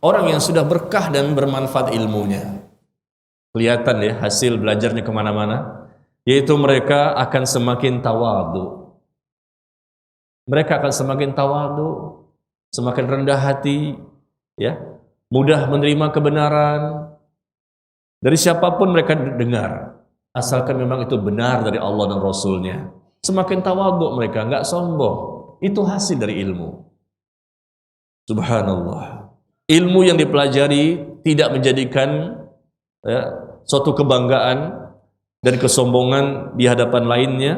orang yang sudah berkah dan bermanfaat ilmunya. Kelihatan ya hasil belajarnya kemana-mana, yaitu mereka akan semakin tawadu. Mereka akan semakin tawadu, semakin rendah hati, ya, mudah menerima kebenaran dari siapapun mereka dengar, asalkan memang itu benar dari Allah dan Rasulnya. Semakin tawadu mereka, nggak sombong. Itu hasil dari ilmu. Subhanallah. Ilmu yang dipelajari tidak menjadikan suatu kebanggaan dan kesombongan di hadapan lainnya,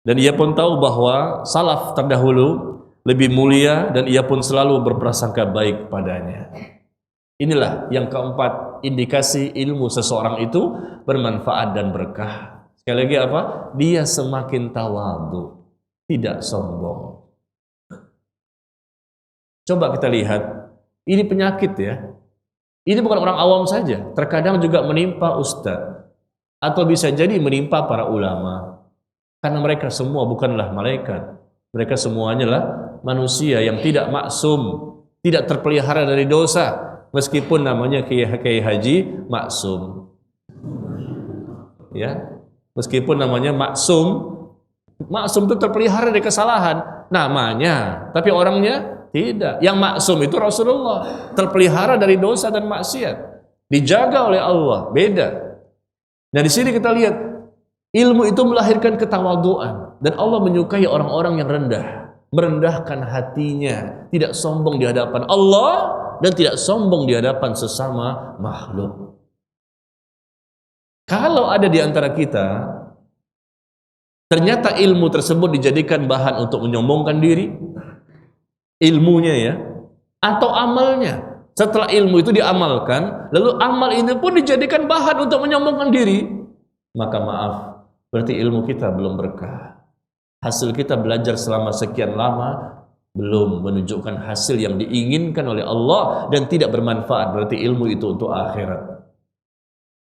dan ia pun tahu bahwa salaf terdahulu lebih mulia dan ia pun selalu berprasangka baik padanya. Inilah yang keempat, indikasi ilmu seseorang itu bermanfaat dan berkah. Sekali lagi apa? Dia semakin tawadu, tidak sombong. Coba kita lihat, ini penyakit ya. Ini bukan orang awam saja, terkadang juga menimpa ustadz, atau bisa jadi menimpa para ulama. Karena mereka semua bukanlah malaikat. Mereka semuanya lah manusia yang tidak maksum, tidak terpelihara dari dosa, meskipun namanya Kiai Haji maksum. Ya, meskipun namanya maksum, maksum itu terpelihara dari kesalahan namanya, tapi orangnya tidak. Yang maksum itu Rasulullah, terpelihara dari dosa dan maksiat, dijaga oleh Allah, beda. Nah di sini kita lihat ilmu itu melahirkan ketawaduan, dan Allah menyukai orang-orang yang rendah, merendahkan hatinya, tidak sombong di hadapan Allah dan tidak sombong di hadapan sesama makhluk. Kalau ada di antara kita ternyata ilmu tersebut dijadikan bahan untuk menyombongkan diri, ilmunya ya, atau amalnya, setelah ilmu itu diamalkan, lalu amal ini pun dijadikan bahan untuk menyombongkan diri, maka maaf, berarti ilmu kita belum berkah. Hasil kita belajar selama sekian lama belum menunjukkan hasil yang diinginkan oleh Allah dan tidak bermanfaat, berarti ilmu itu untuk akhirat.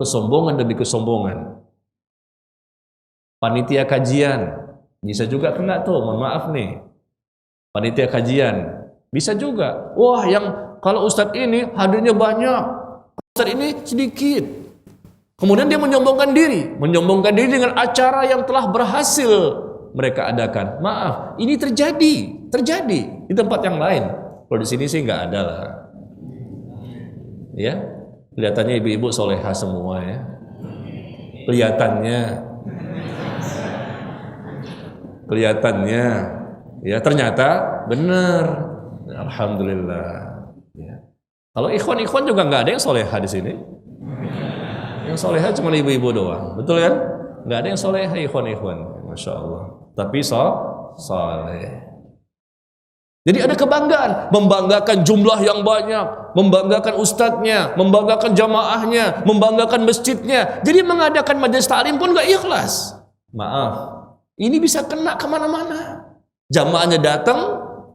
Kesombongan demi kesombongan. Panitia kajian bisa juga kena tuh, mohon maaf nih. Panitia kajian bisa juga. Wah, yang kalau ustadz ini hadirnya banyak, ustadz ini sedikit. Kemudian dia menyombongkan diri dengan acara yang telah berhasil mereka adakan. Maaf, ini terjadi di tempat yang lain. Kalau di sini sih nggak ada lah. Ya, kelihatannya ibu-ibu solehah semua ya. Kelihatannya, ya ternyata benar. Alhamdulillah. Ya. Kalau ikhwan juga nggak ada yang solehah di sini. Yang solehah cuma ibu-ibu doang, betul kan? Nggak ada yang solehah ikhwan, masya Allah. Tapi soleh. Jadi ada kebanggaan, membanggakan jumlah yang banyak, membanggakan ustadznya, membanggakan jamaahnya, membanggakan masjidnya. Jadi mengadakan majelis taklim pun nggak ikhlas. Maaf, ini bisa kena kemana-mana. Jamaahnya datang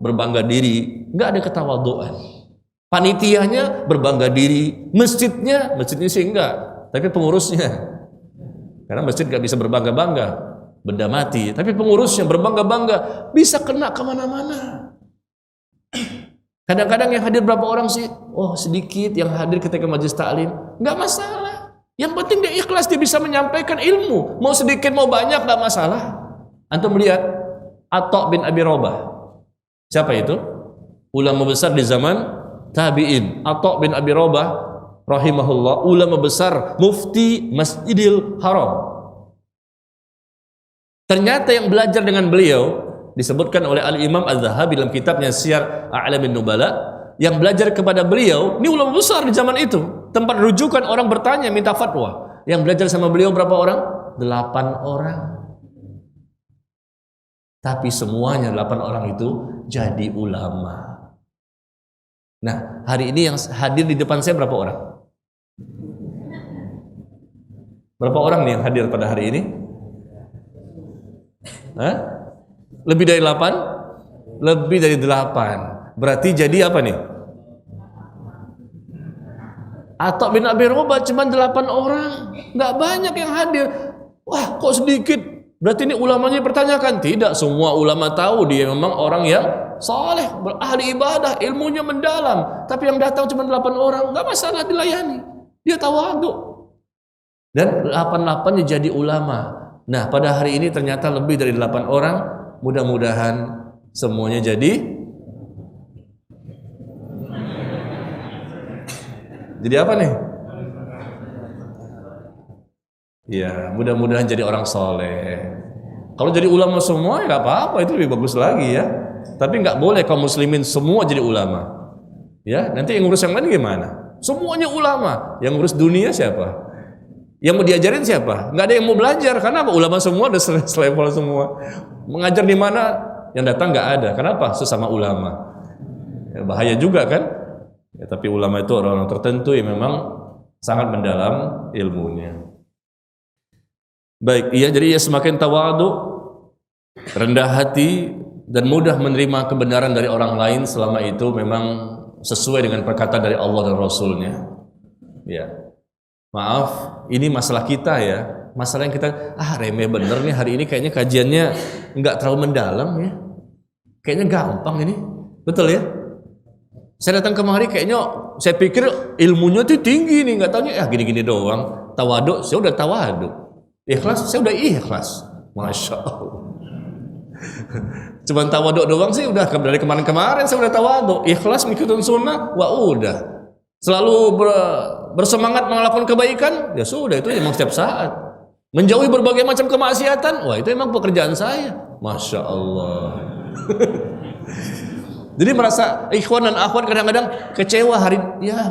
berbangga diri, nggak ada ketawaduan. Panitianya berbangga diri, masjidnya sih enggak, tapi pengurusnya. Karena masjid nggak bisa berbangga-bangga, benda mati. Tapi pengurusnya berbangga-bangga, bisa kena kemana-mana. Kadang-kadang yang hadir berapa orang sih? Oh sedikit yang hadir ketika majelis taklim, nggak masalah. Yang penting dia ikhlas, dia bisa menyampaikan ilmu. Mau sedikit mau banyak nggak masalah. Antum melihat Atha bin Abi Rabah. Siapa itu? Ulama besar di zaman tabi'in. Atha bin Abi Rabah rahimahullah, ulama besar, mufti Masjidil Haram. Ternyata yang belajar dengan beliau disebutkan oleh Al-Imam Az-Zahabi dalam kitabnya Siyar A'lamin Nubala, yang belajar kepada beliau, ini ulama besar di zaman itu, tempat rujukan orang bertanya minta fatwa. Yang belajar sama beliau berapa orang? 8 orang. Tapi semuanya 8 orang itu jadi ulama. Nah, hari ini yang hadir di depan saya berapa orang? Berapa orang nih yang hadir pada hari ini? Hah? Lebih dari 8? Lebih dari 8. Berarti jadi apa nih? Atha bin Abi Rabah cuma 8 orang, nggak banyak yang hadir. Wah, kok sedikit? Berarti ini ulamanya dipertanyakan? Tidak, semua ulama tahu dia memang orang yang soleh, ahli ibadah, ilmunya mendalam, tapi yang datang cuma 8 orang, nggak masalah dilayani. Dia tawadhu. Dan 8-8-nya jadi ulama. Nah, pada hari ini ternyata lebih dari 8 orang. Mudah-mudahan semuanya jadi apa nih? Ya, mudah-mudahan jadi orang soleh. Kalau jadi ulama semua ya nggak apa-apa, itu lebih bagus lagi ya. Tapi nggak boleh kaum muslimin semua jadi ulama. Ya, nanti yang ngurus yang lain gimana? Semuanya ulama. Yang ngurus dunia siapa? Yang mau diajarin siapa? Nggak ada yang mau belajar. Karena apa? Ulama semua udah selevel semua. Mengajar di mana? Yang datang nggak ada. Kenapa? Sesama ulama. Ya, bahaya juga kan? Ya, tapi ulama itu orang-orang tertentu yang memang sangat mendalam ilmunya. Baik, iya, jadi ia semakin tawadhu, rendah hati, dan mudah menerima kebenaran dari orang lain selama itu memang sesuai dengan perkataan dari Allah dan Rasulnya. Ya, maaf, ini masalah kita ya, masalah yang kita remeh bener nih hari ini, kayaknya kajiannya nggak terlalu mendalam ya, kayaknya gampang ini, betul ya? Saya datang kemari kayaknya saya pikir ilmunya tuh tinggi nih, nggak taunya gini-gini doang. Tawadhu, saya udah tawadhu. Ikhlas, saya udah ikhlas. Masya Allah. Cuman tawadhu doang sih udah dari kemarin-kemarin saya udah tawadhu. Ikhlas ngikutin sunnah, udah. Selalu bersemangat melakukan kebaikan, ya sudah, itu memang setiap saat. Menjauhi berbagai macam kemaksiatan, itu memang pekerjaan saya. Masya Allah. Jadi merasa ikhwan dan akhwat kadang-kadang kecewa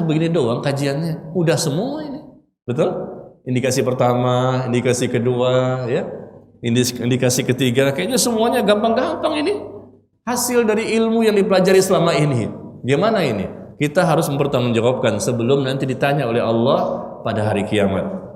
begini doang kajiannya. Udah semua ini. Betul? Indikasi pertama, indikasi kedua, ya, indikasi ketiga, kayaknya semuanya gampang-gampang ini. Hasil dari ilmu yang dipelajari selama ini. Gimana ini? Kita harus mempertanggungjawabkan sebelum nanti ditanya oleh Allah pada hari kiamat.